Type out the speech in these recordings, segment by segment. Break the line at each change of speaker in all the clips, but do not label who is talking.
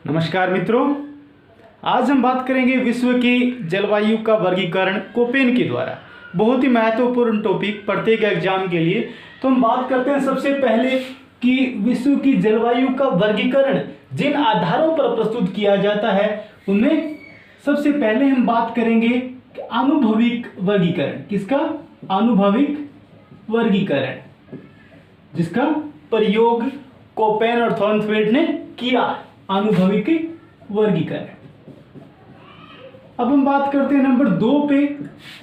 नमस्कार मित्रों, आज हम बात करेंगे विश्व की जलवायु का वर्गीकरण कोपेन के द्वारा। बहुत ही महत्वपूर्ण टॉपिक प्रत्येक एग्जाम के लिए। तो हम बात करते हैं सबसे पहले कि विश्व की जलवायु का वर्गीकरण जिन आधारों पर प्रस्तुत किया जाता है उनमें सबसे पहले हम बात करेंगे आनुभविक वर्गीकरण। किसका? आनुभविक वर्गीकरण, जिसका प्रयोग कोपेन और थॉर्नफेल्ड ने किया। आनुभविक वर्गीकरण। अब हम बात करते हैं नंबर 2 पे,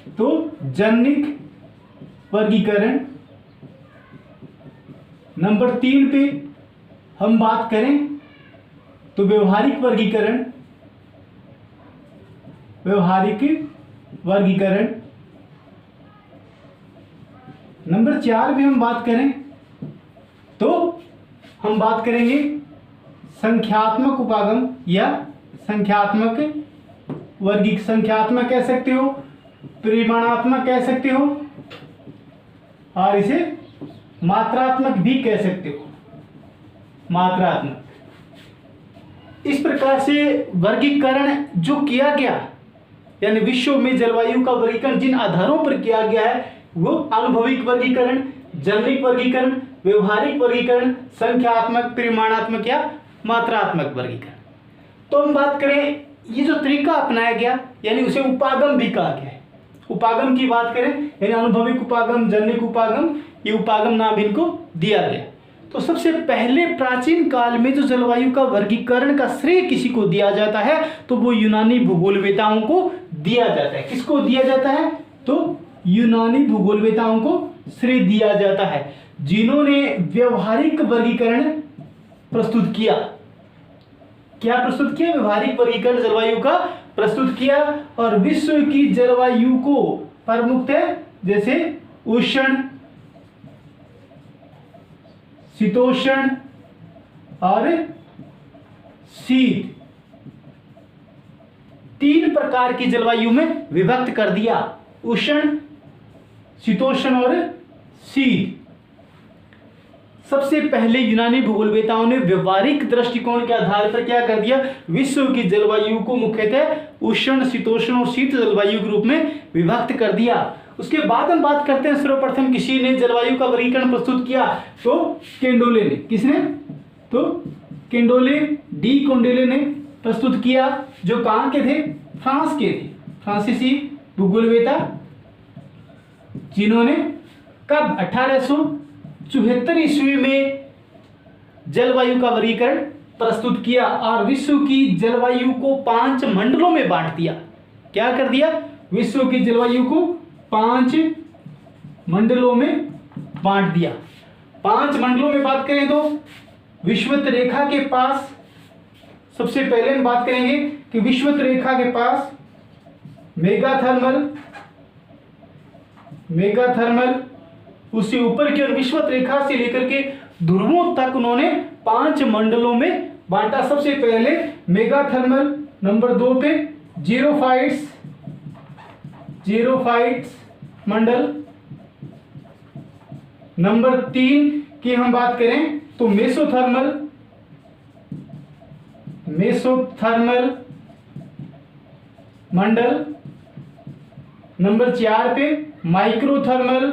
तो जनिक वर्गीकरण। नंबर 3 पे हम बात करें तो व्यवहारिक वर्गीकरण। व्यवहारिक वर्गीकरण। नंबर 4 पे हम बात करें तो हम बात करेंगे संख्यात्मक उपागम या संख्यात्मक संख्यात्मक कह सकते हो, परिमाणात्मक कह सकते हो और इसे मात्रात्मक भी कह सकते हो। मात्रात्मक। इस प्रकार से वर्गीकरण जो किया गया, यानी विश्व में जलवायु का वर्गीकरण जिन आधारों पर किया गया है वो आनुभविक वर्गीकरण, जनिक वर्गीकरण, व्यवहारिक वर्गीकरण, संख्यात्मक, परिमाणात्मक या मात्रात्मक वर्गीकरण। तो हम बात करें ये जो तरीका अपनाया गया, यानी उसे उपागम भी कहा गया है। उपागम की बात करें यानी अनुभविक उपागम, जनिक उपागम, ये उपागम नाम इनको दिया गया। तो सबसे पहले प्राचीन काल में जो जलवायु का वर्गीकरण का श्रेय किसी को दिया जाता है तो वो यूनानी भूगोलवेताओं को दिया जाता है। किसको दिया जाता है? तो यूनानी भूगोलवेताओं को श्रेय दिया जाता है, जिन्होंने व्यवहारिक वर्गीकरण प्रस्तुत किया। क्या प्रस्तुत किया? व्यवहारिक वर्गीकरण जलवायु का प्रस्तुत किया। और विश्व की जलवायु को प्रमुखतः जैसे उष्ण, शीतोष्ण और शीत, 3 प्रकार की जलवायु में विभक्त कर दिया। उष्ण, शीतोष्ण और शीत। सबसे पहले यूनानी भूगोलवेताओं ने व्यवहारिक दृष्टिकोण के आधार पर क्या कर दिया? विश्व की जलवायु को मुख्यतः उष्ण, शीतोष्ण और शीत जलवायु के रूप में विभक्त कर दिया। उसके बाद हम बात करते हैं सर्वप्रथम किसी ने जलवायु का वर्गीकरण प्रस्तुत किया तो केंडोले ने। किसने? तो केंडोले, डी कोंडेले ने प्रस्तुत किया, जो कहां के थे? फ्रांस के थे। फ्रांसीसी भूगोलवेता, जिन्होंने कब? 1874 ईस्वी में जलवायु का वर्गीकरण प्रस्तुत किया और विश्व की जलवायु को 5 मंडलों में बांट दिया। क्या कर दिया? विश्व की जलवायु को 5 मंडलों में बांट दिया। 5 मंडलों में बात करें तो विषुवत रेखा के पास सबसे पहले हम बात करेंगे कि विषुवत रेखा के पास मेगाथर्मल, उससे ऊपर की ओर विषुवत रेखा से लेकर के ध्रुवों तक उन्होंने 5 मंडलों में बांटा। सबसे पहले मेगाथर्मल, नंबर 2 पे जीरोफाइट्स मंडल, नंबर 3 की हम बात करें तो मेसोथर्मल मंडल, नंबर 4 पे माइक्रोथर्मल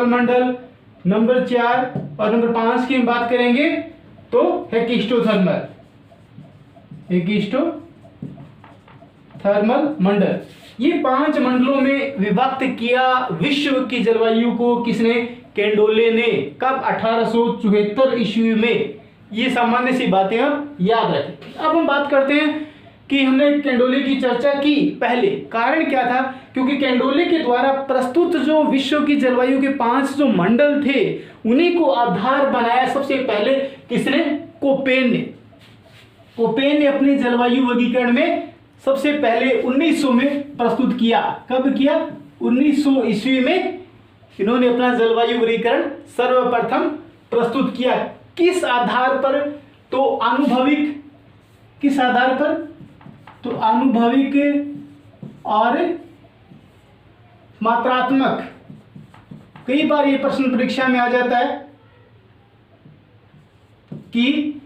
मंडल, नंबर 4 और नंबर 5 की हम बात करेंगे तो हेकिस्टोथर्मल मंडल। ये 5 मंडलों में विभक्त किया विश्व की जलवायु को। किसने? केंडोले ने। कब? 1874 ईस्वी में। ये सामान्य सी बातें आप याद रखें। अब हम बात करते हैं कि हमने केंडोले की चर्चा की। पहले कारण क्या था? क्योंकि केंडोले के द्वारा प्रस्तुत जो विश्व की जलवायु के 5 जो मंडल थे उन्हीं को आधार बनाया सबसे पहले किसने? कोपेन ने। कोपेन ने अपने जलवायु वर्गीकरण में सबसे पहले 1900 में प्रस्तुत किया। कब किया? 1900 ईस्वी में इन्होंने अपना जलवायु वर्गीकरण सर्वप्रथम प्रस्तुत किया। किस आधार पर? तो आनुभविक। किस आधार पर? तो आनुभविक और मात्रात्मक। कई बार ये प्रश्न परीक्षा में आ जाता है कि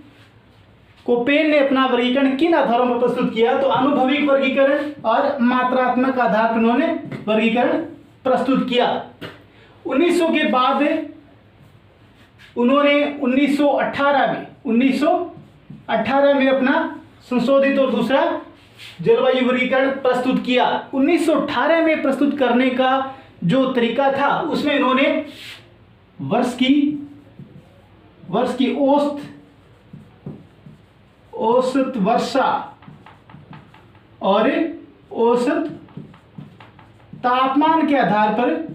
कोपेन ने अपना वर्गीकरण किन आधारों पर प्रस्तुत किया, तो अनुभविक वर्गीकरण और मात्रात्मक आधार पर उन्होंने वर्गीकरण प्रस्तुत किया। 1900 के बाद उन्होंने 1918 में अपना संशोधित और दूसरा जलवायु वर्गीकरण प्रस्तुत किया। 1918 में प्रस्तुत करने का जो तरीका था उसमें इन्होंने वर्ष की औसत वर्षा और औसत तापमान के आधार पर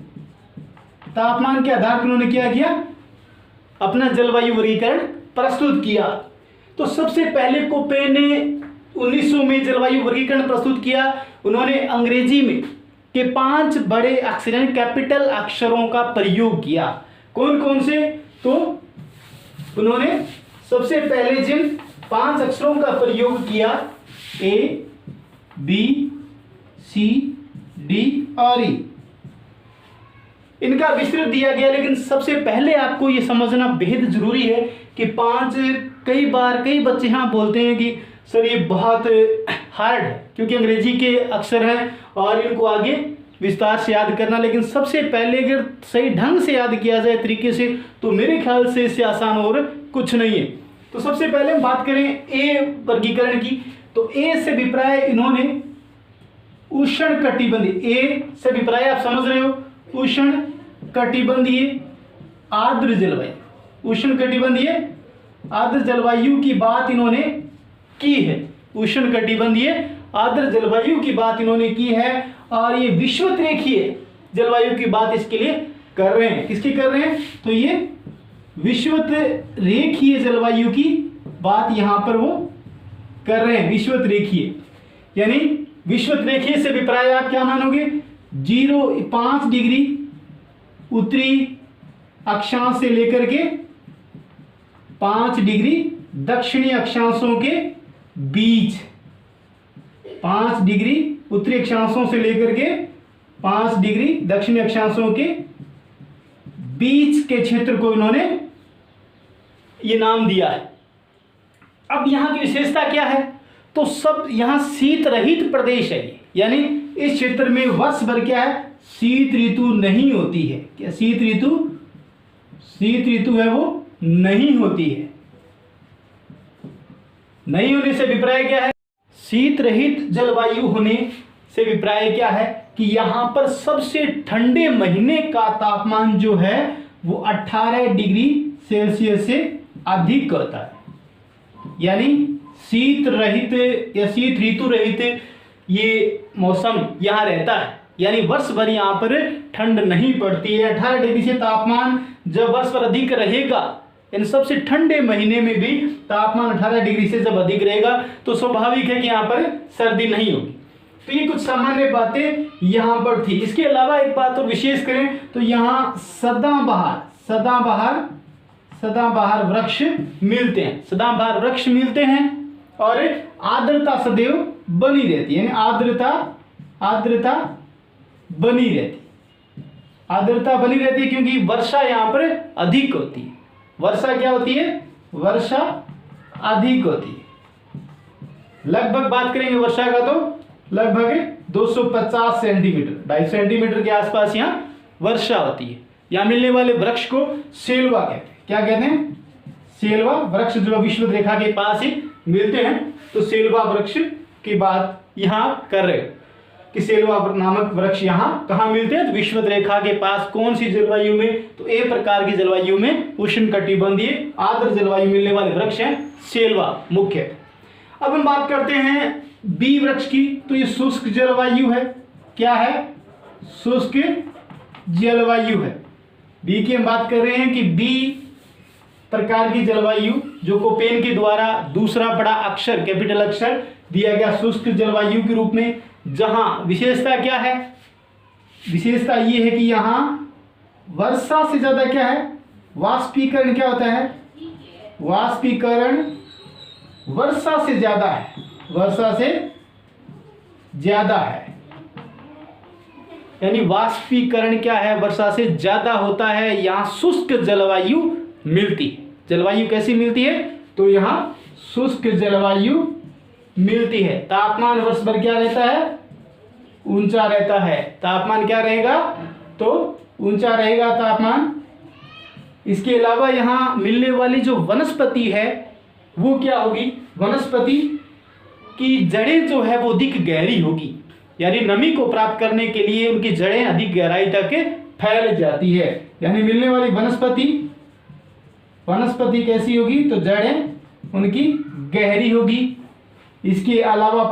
उन्होंने क्या किया, अपना जलवायु वर्गीकरण प्रस्तुत किया। तो सबसे पहले कोपेन ने 1900 में जलवायु वर्गीकरण प्रस्तुत किया। उन्होंने अंग्रेजी में के 5 बड़े अक्षर यानी कैपिटल अक्षरों का प्रयोग किया। कौन कौन से, तो उन्होंने सबसे पहले जिन 5 अक्षरों का प्रयोग किया, A, B, C, D और E, इनका विस्तृत दिया गया। लेकिन सबसे पहले आपको ये समझना बेहद जरूरी है कि 5, कई बच्चे यहाँ बोलते हैं कि सर ये बहुत हार्ड है क्योंकि अंग्रेजी के अक्षर हैं और इनको आगे विस्तार से याद करना। लेकिन सबसे पहले अगर सही ढंग से याद किया जाए तरीके से तो मेरे ख्याल से इससे आसान और कुछ नहीं है। तो सबसे पहले हम बात करें ए वर्गीकरण की, तो ए से अभिप्राय इन्होंने उष्णकटिबंधीय, ए से अभिप्राय आप समझ रहे हो, उष्णकटिबंधीय आर्द्र जलवायु, उष्णकटिबंधीय आर्द्र जलवायु की बात इन्होंने की है। उष्णकटिबंधीय आर्द्र जलवायु की बात इन्होंने की है और ये विषुवत रेखीय जलवायु की बात इसके लिए कर रहे हैं। किसकी कर रहे हैं, तो ये विषुवत रेखीय जलवायु की बात यहां पर वो कर रहे हैं। विषुवत रेखीय यानी विषुवत रेखीय से अभिप्राय आप क्या मानोगे, 5 डिग्री उत्तरी अक्षांश से लेकर के 5 डिग्री दक्षिणी अक्षांशों के बीच, 5 डिग्री उत्तरी अक्षांशों से लेकर के 5 डिग्री दक्षिणी अक्षांशों के बीच के क्षेत्र को इन्होंने ये नाम दिया है। अब यहां की विशेषता क्या है, तो सब यहां शीत रहित प्रदेश है ये, यानी इस क्षेत्र में वर्ष भर क्या है, शीत ऋतु नहीं होती है। क्या शीत ऋतु है वो नहीं होती है। नहीं होने से अभिप्राय क्या है, शीत रहित जलवायु होने से अभिप्राय क्या है कि यहां पर सबसे ठंडे महीने का तापमान जो है वो 18 डिग्री सेल्सियस से अधिक होता है। यानी शीत रहित या शीत ऋतु रहित ये मौसम यहां रहता है, यानी वर्ष भर यहां पर ठंड नहीं पड़ती है। 18 डिग्री से तापमान जब वर्ष भर अधिक रहेगा, इन सबसे ठंडे महीने में भी तापमान 18 डिग्री से जब अधिक रहेगा तो स्वाभाविक है कि यहाँ पर सर्दी नहीं होगी। तो ये कुछ सामान्य बातें यहाँ पर थी। इसके अलावा एक बात और विशेष करें तो यहाँ सदाबहार वृक्ष मिलते हैं, सदाबहार वृक्ष मिलते हैं और आर्द्रता सदैव बनी रहती है, यानी आर्द्रता बनी रहती है क्योंकि वर्षा यहाँ पर अधिक होती है। वर्षा क्या होती है, वर्षा अधिक होती है। लगभग बात करेंगे वर्षा का तो लगभग 250 सेंटीमीटर, 250 सेंटीमीटर के आसपास यहाँ वर्षा होती है। यहाँ मिलने वाले वृक्ष को सेल्वा कहते हैं। क्या कहते हैं, सेल्वा वृक्ष जो विषुवत रेखा के पास ही मिलते हैं। तो सेल्वा वृक्ष की बात यहाँ कर रहे हो कि सेल्वा नामक वृक्ष यहाँ कहाँ मिलते हैं, तो विषुवत रेखा के पास। कौन सी जलवायु में, तो ए प्रकार की जलवायु में उष्णकटिबंधीय आर्द्र जलवायु मिलने वाले वृक्ष हैं सेल्वा मुख्य। अब हम बात करते हैं बी वृक्ष की, तो ये शुष्क जलवायु है। क्या है, शुष्क जलवायु है। बी की हम बात कर रहे हैं कि बी प्रकार की जलवायु जो कोपेन के द्वारा दूसरा बड़ा अक्षर कैपिटल अक्षर दिया गया शुष्क जलवायु के रूप में, जहां विशेषता क्या है, विशेषता ये है कि यहां वर्षा से ज्यादा क्या है, वाष्पीकरण क्या होता है, वाष्पीकरण वर्षा से ज्यादा है, वर्षा से ज्यादा है। यानी वाष्पीकरण क्या है, वर्षा से ज्यादा होता है। यहां शुष्क जलवायु मिलती है। जलवायु कैसी मिलती है, तो यहाँ शुष्क जलवायु मिलती है। तापमान वर्ष भर क्या रहता है, ऊंचा रहता है। तापमान क्या रहेगा, तो ऊंचा रहेगा तापमान। इसके अलावा यहाँ मिलने वाली जो वनस्पति है वो क्या होगी, वनस्पति की जड़ें जो है वो अधिक गहरी होगी, यानी नमी को प्राप्त करने के लिए उनकी जड़ें अधिक गहराई तक फैल जाती है। यानी मिलने वाली वनस्पति कैसी होगी, तो जड़ें उनकी गहरी होगी। इसके अलावा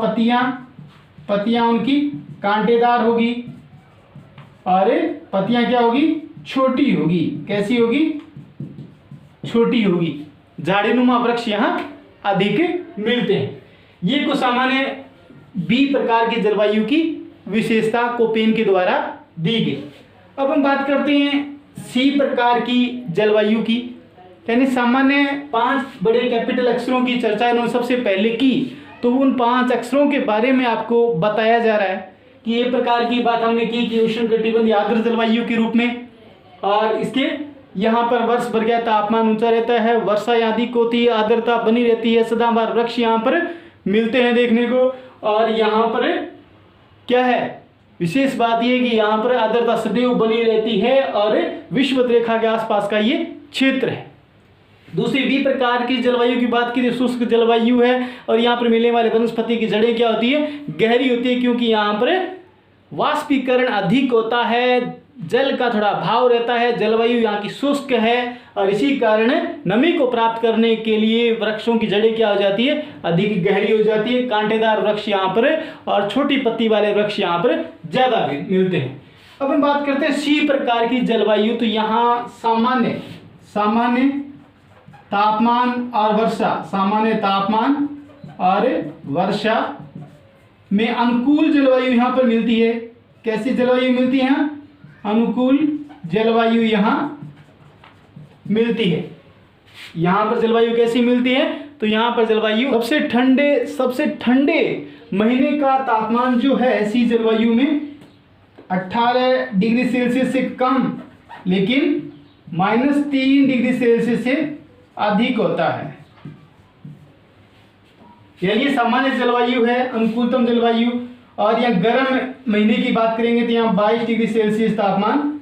पत्तियां उनकी कांटेदार होगी और पत्तियां क्या होगी, छोटी होगी। कैसी होगी, छोटी होगी। झाड़ीनुमा वृक्ष यहाँ अधिक मिलते हैं। ये कुछ सामान्य बी प्रकार की जलवायु की विशेषता कोपेन के द्वारा दी गई। अब हम बात करते हैं सी प्रकार की जलवायु की, यानी सामान्य 5 बड़े कैपिटल अक्षरों की चर्चा इन्होंने सबसे पहले की। तो उन 5 अक्षरों के बारे में आपको बताया जा रहा है कि ये प्रकार की बात हमने की कि उष्णकटिबंधीय आर्द्र जलवायु के रूप में, और इसके यहाँ पर वर्ष भर क्या तापमान ऊंचा रहता है, वर्षा यहाँ अधिक होती है, आर्द्रता बनी रहती है, सदाबहार वृक्ष यहाँ पर मिलते हैं देखने को। और यहाँ पर क्या है, विशेष बात यह कि यहाँ पर आर्द्रता सदैव बनी रहती है और विषुवत रेखा के आसपास का ये क्षेत्र है। दूसरी बी प्रकार की जलवायु की बात की तो शुष्क जलवायु है, और यहाँ पर मिलने वाले वनस्पति की जड़ें क्या होती है, गहरी होती है, क्योंकि यहाँ पर वाष्पीकरण अधिक होता है, जल का थोड़ा अभाव रहता है, जलवायु यहाँ की शुष्क है, और इसी कारण नमी को प्राप्त करने के लिए वृक्षों की जड़ें क्या हो जाती है, अधिक गहरी हो जाती है। कांटेदार वृक्ष यहाँ पर और छोटी पत्ती वाले वृक्ष यहाँ पर ज़्यादा मिलते हैं। अब हम बात करते हैं सी प्रकार की जलवायु। तो यहाँ सामान्य तापमान और वर्षा, सामान्य तापमान और वर्षा में अनुकूल जलवायु यहाँ पर मिलती है। कैसी जलवायु मिलती है, अनुकूल जलवायु यहाँ मिलती है। यहाँ पर जलवायु कैसी मिलती है, तो यहाँ पर जलवायु सबसे ठंडे महीने का तापमान जो है ऐसी जलवायु में 18 डिग्री सेल्सियस से कम, लेकिन -3 डिग्री सेल्सियस से अधिक होता है। यानी सामान्य जलवायु है, अनुकूलतम जलवायु। और यहाँ गर्म महीने की बात करेंगे तो यहाँ 22 डिग्री सेल्सियस तापमान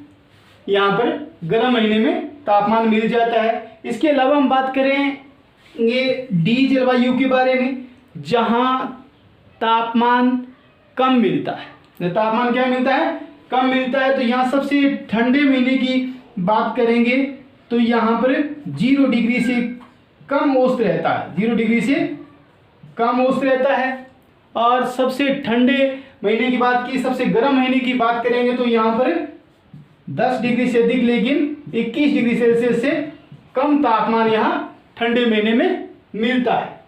यहाँ पर गर्म महीने में तापमान मिल जाता है। इसके अलावा हम बात करेंगे डी जलवायु के बारे में, जहाँ तापमान कम मिलता है। तापमान क्या मिलता है, कम मिलता है। तो यहाँ सबसे ठंडे महीने की बात करेंगे तो यहाँ पर 0 डिग्री से कम औसत रहता है, 0 डिग्री से कम औसत रहता है। और सबसे ठंडे महीने की बात की, सबसे गर्म महीने की बात करेंगे तो यहाँ पर 10 डिग्री से अधिक, लेकिन 21 डिग्री सेल्सियस से कम तापमान यहाँ ठंडे महीने में मिलता है।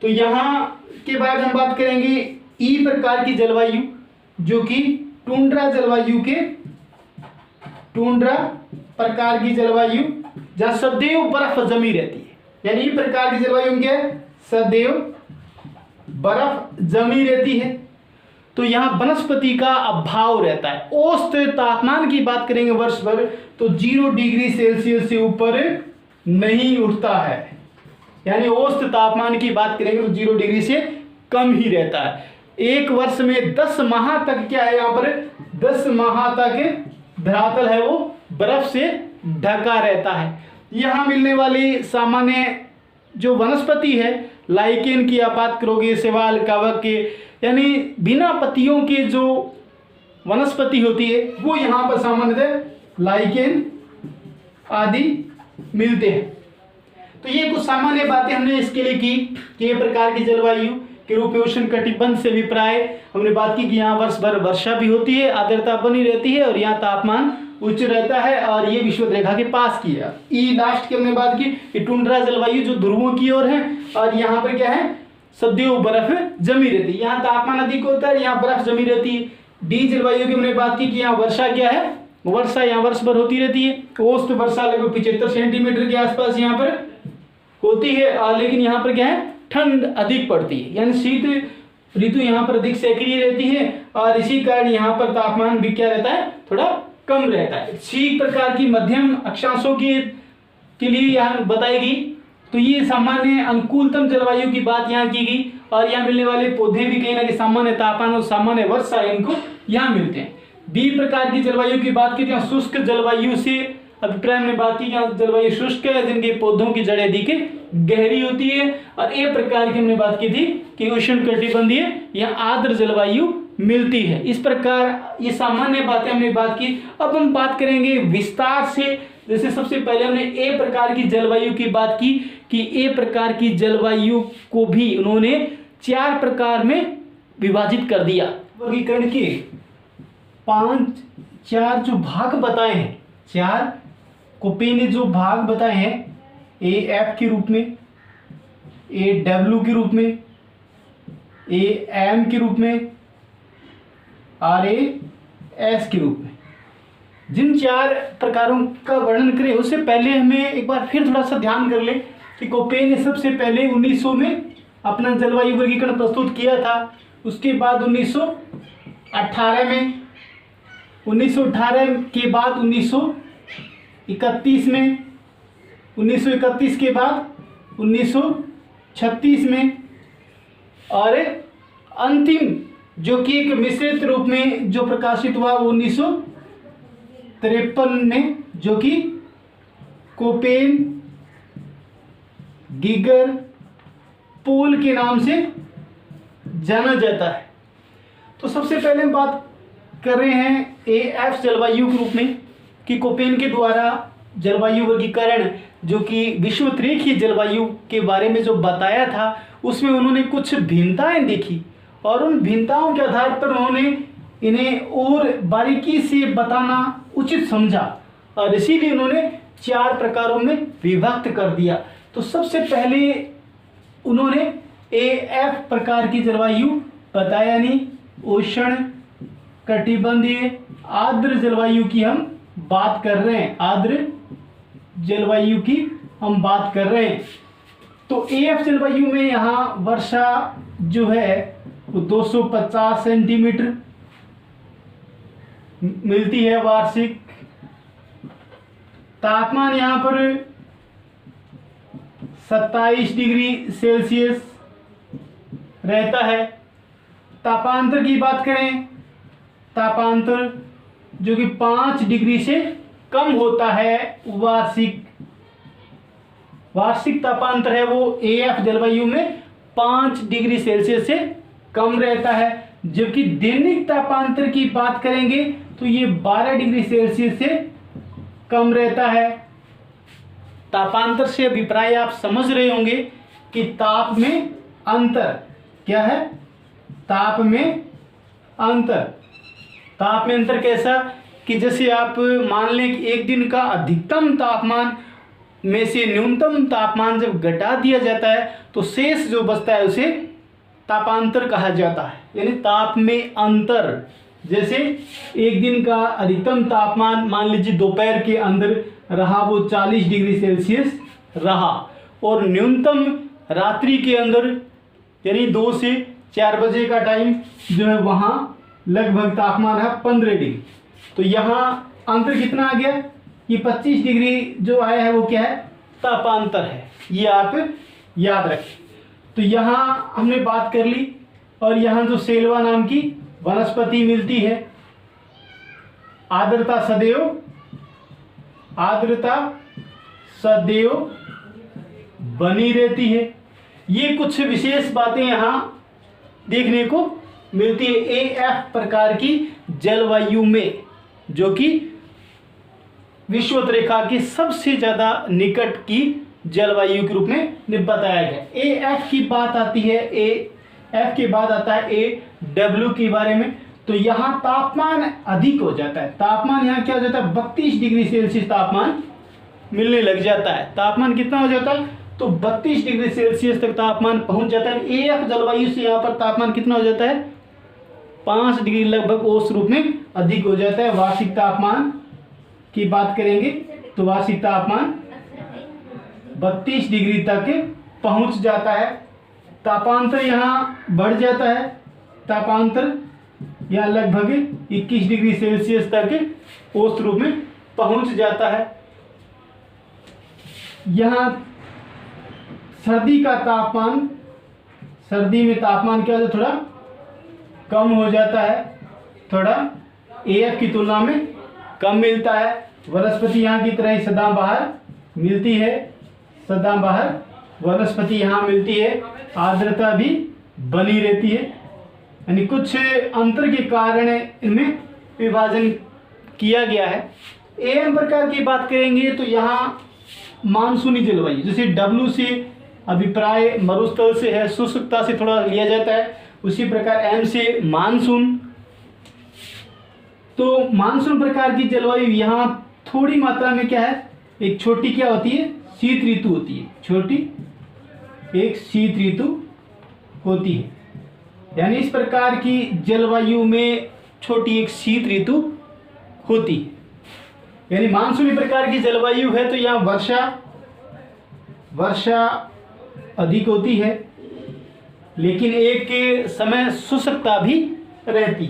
तो यहाँ के बाद हम बात करेंगे ई प्रकार की जलवायु, जो कि टुंड्रा प्रकार की जलवायु, जहाँ सदैव बर्फ जमी रहती है। यानी ई प्रकार की जलवायु क्या है, सदैव बर्फ जमी रहती है। तो यहाँ वनस्पति का अभाव रहता है। औसत तापमान की बात करेंगे वर्ष भर तो 0 डिग्री सेल्सियस से ऊपर नहीं उठता है। यानी औसत तापमान की बात करेंगे तो 0 डिग्री से कम ही रहता है। एक वर्ष में 10 माह तक क्या है, यहाँ पर 10 माह तक धरातल है वो बर्फ से ढका रहता है। यहाँ मिलने वाली सामान्य जो वनस्पति है, लाइकेन की आप बात करोगे, शैवाल, कवक के, यानी बिना पत्तियों के जो वनस्पति होती है वो यहाँ पर सामान्यतः लाइकेन आदि मिलते हैं। तो ये कुछ सामान्य बातें हमने इसके लिए की कि ये प्रकार की जलवायु के रूप में उष्णकटिबंध से अभिप्राय हमने बात की कि यहाँ वर्ष भर वर्षा भी होती है, आर्द्रता बनी रहती है और यहाँ तापमान उच्च रहता है और ये विषुवत रेखा के पास की है। ई लास्ट की हमने बात की कि टुंड्रा जलवायु जो ध्रुवों की ओर है और यहाँ पर क्या है, सदैव बर्फ जमी रहती है। यहाँ तापमान अधिक होता है, यहाँ बर्फ जमी रहती है। डी जलवायु की हमने बात की कि यहाँ वर्षा क्या है, वर्षा यहाँ वर्ष भर होती रहती है। औसत वर्षा लगभग 75 सेंटीमीटर के आसपास यहाँ पर होती है, लेकिन यहाँ पर क्या है, ठंड अधिक पड़ती है। यानी शीत ऋतु यहाँ पर अधिक सक्रिय रहती है और इसी कारण यहाँ पर तापमान भी क्या रहता है, थोड़ा कम रहता है। सी प्रकार की मध्यम अक्षांशों के लिए यहाँ बताएगी तो ये सामान्य अनुकूलतम जलवायु की बात यहाँ की गई, और यहाँ मिलने वाले पौधे भी कहीं ना कहीं सामान्य तापमान और सामान्य वर्षा इनको यहाँ मिलते हैं। बी प्रकार की जलवायु की बात की तो यहाँ शुष्क जलवायु से अभिप्राय में बात की, यहाँ जलवायु शुष्क है जिनके पौधों की जड़ें अधिक गहरी होती है। और ए प्रकार की हमने बात की थी कि उष्णकटिबंधीय या आर्द्र जलवायु मिलती है। इस प्रकार ये सामान्य बातें हमने बात की। अब हम बात करेंगे विस्तार से। जैसे सबसे पहले हमने ए प्रकार की जलवायु की बात की कि ए प्रकार की जलवायु को भी उन्होंने 4 प्रकार में विभाजित कर दिया। वर्गीकरण के 4 जो भाग बताए हैं, 4 कोपे ने जो भाग बताए हैं, ए एफ के रूप में, ए डब्ल्यू के रूप में, ए एम के रूप में, आर ए एस के रूप में, जिन 4 प्रकारों का वर्णन करें उससे पहले हमें एक बार फिर थोड़ा सा ध्यान कर ले कि कोपे ने सबसे पहले 1900 में अपना जलवायु वर्गीकरण प्रस्तुत किया था। उसके बाद 1918 में, 1918 के बाद 1931 में, 1931 के बाद 1936 में, और अंतिम जो कि एक मिश्रित रूप में जो प्रकाशित हुआ वो 1953 में, जो कि कोपेन गीगर पोल के नाम से जाना जाता है। तो सबसे पहले हम बात कर रहे हैं एएफ जलवायु के रूप में कि कोपेन के द्वारा जलवायु वर्गीकरण जो कि विश्वत्रेखीय जलवायु के बारे में जो बताया था उसमें उन्होंने कुछ भिन्नताएं देखी, और उन भिन्नताओं के आधार पर उन्होंने इन्हें और बारीकी से बताना उचित समझा, और इसीलिए उन्होंने 4 प्रकारों में विभक्त कर दिया। तो सबसे पहले उन्होंने एएफ प्रकार की जलवायु बताया, यानी उष्ण कटिबंधीय आर्द्र जलवायु की हम बात कर रहे हैं, आर्द्र जलवायु की हम बात कर रहे हैं। तो एएफ जलवायु में यहाँ वर्षा जो है वो 250 सेंटीमीटर मिलती है वार्षिक। तापमान यहाँ पर 27 डिग्री सेल्सियस रहता है। तापांतर की बात करें, तापांतर जो कि 5 डिग्री से कम होता है, वार्षिक तापांतर है वो एएफ जलवायु में 5 डिग्री सेल्सियस से कम रहता है। जबकि दैनिक तापांतर की बात करेंगे तो ये 12 डिग्री सेल्सियस से कम रहता है। तापांतर से अभिप्राय आप समझ रहे होंगे कि ताप में अंतर क्या है, ताप में अंतर कैसा कि जैसे आप मान लें कि एक दिन का अधिकतम तापमान में से न्यूनतम तापमान जब घटा दिया जाता है तो शेष जो बचता है उसे तापांतर कहा जाता है, यानी ताप में अंतर। जैसे एक दिन का अधिकतम तापमान मान लीजिए दोपहर के अंदर रहा वो 40 डिग्री सेल्सियस रहा, और न्यूनतम रात्रि के अंदर यानी 2 से 4 बजे का टाइम जो है वहाँ लगभग तापमान है 15 डिग्री। तो यहाँ अंतर कितना आ गया, ये 25 डिग्री जो आया है वो क्या है, तापांतर है। ये आप याद रखें। तो यहाँ हमने बात कर ली, और यहाँ जो सेल्वा नाम की वनस्पति मिलती है, आर्द्रता सदैव बनी रहती है। ये कुछ विशेष बातें यहाँ देखने को मिलती है एएफ प्रकार की जलवायु में, जो कि विषुवत रेखा के सबसे ज़्यादा निकट की जलवायु के रूप में बताया गया। एएफ की बात आती है, एएफ के बाद आता है एडब्ल्यू के बारे में। तो यहाँ तापमान अधिक हो जाता है, तापमान यहाँ क्या हो जाता है, 32 डिग्री सेल्सियस तापमान मिलने लग जाता है। तापमान कितना हो जाता है, तो 32 डिग्री सेल्सियस तक तापमान पहुंच जाता है। एएफ जलवायु से यहाँ पर तापमान कितना हो जाता है, 5 डिग्री लगभग औसत रूप में अधिक हो जाता है। वार्षिक तापमान की बात करेंगे तो वार्षिक तापमान 32 डिग्री तक पहुंच जाता है। तापांतर यहाँ बढ़ जाता है, तापांतर यहाँ लगभग 21 डिग्री सेल्सियस तक औसत रूप में पहुंच जाता है। यहाँ सर्दी का तापमान, सर्दी में तापमान क्या होता है, थोड़ा कम हो जाता है, थोड़ा AF की तुलना में कम मिलता है। वनस्पति यहाँ की तरह ही सदाबहार मिलती है, सदाबहार वनस्पति यहाँ मिलती है। आर्द्रता भी बनी रहती है, यानी कुछ अंतर के कारण इनमें विभाजन किया गया है। AM प्रकार की बात करेंगे तो यहाँ मानसूनी जलवायु, जैसे W से अभिप्राय मरुस्थल से है, शुष्कता से थोड़ा लिया जाता है, उसी प्रकार M से मानसून। तो मानसून प्रकार की जलवायु यहाँ थोड़ी मात्रा में क्या है, एक छोटी क्या होती है, शीत ऋतु होती है, छोटी एक शीत ऋतु होती है। यानी इस प्रकार की जलवायु में छोटी एक शीत ऋतु होती है। यानी मानसूनी प्रकार की जलवायु है तो यहाँ वर्षा अधिक होती है, लेकिन एक समय शुष्कता भी रहती है।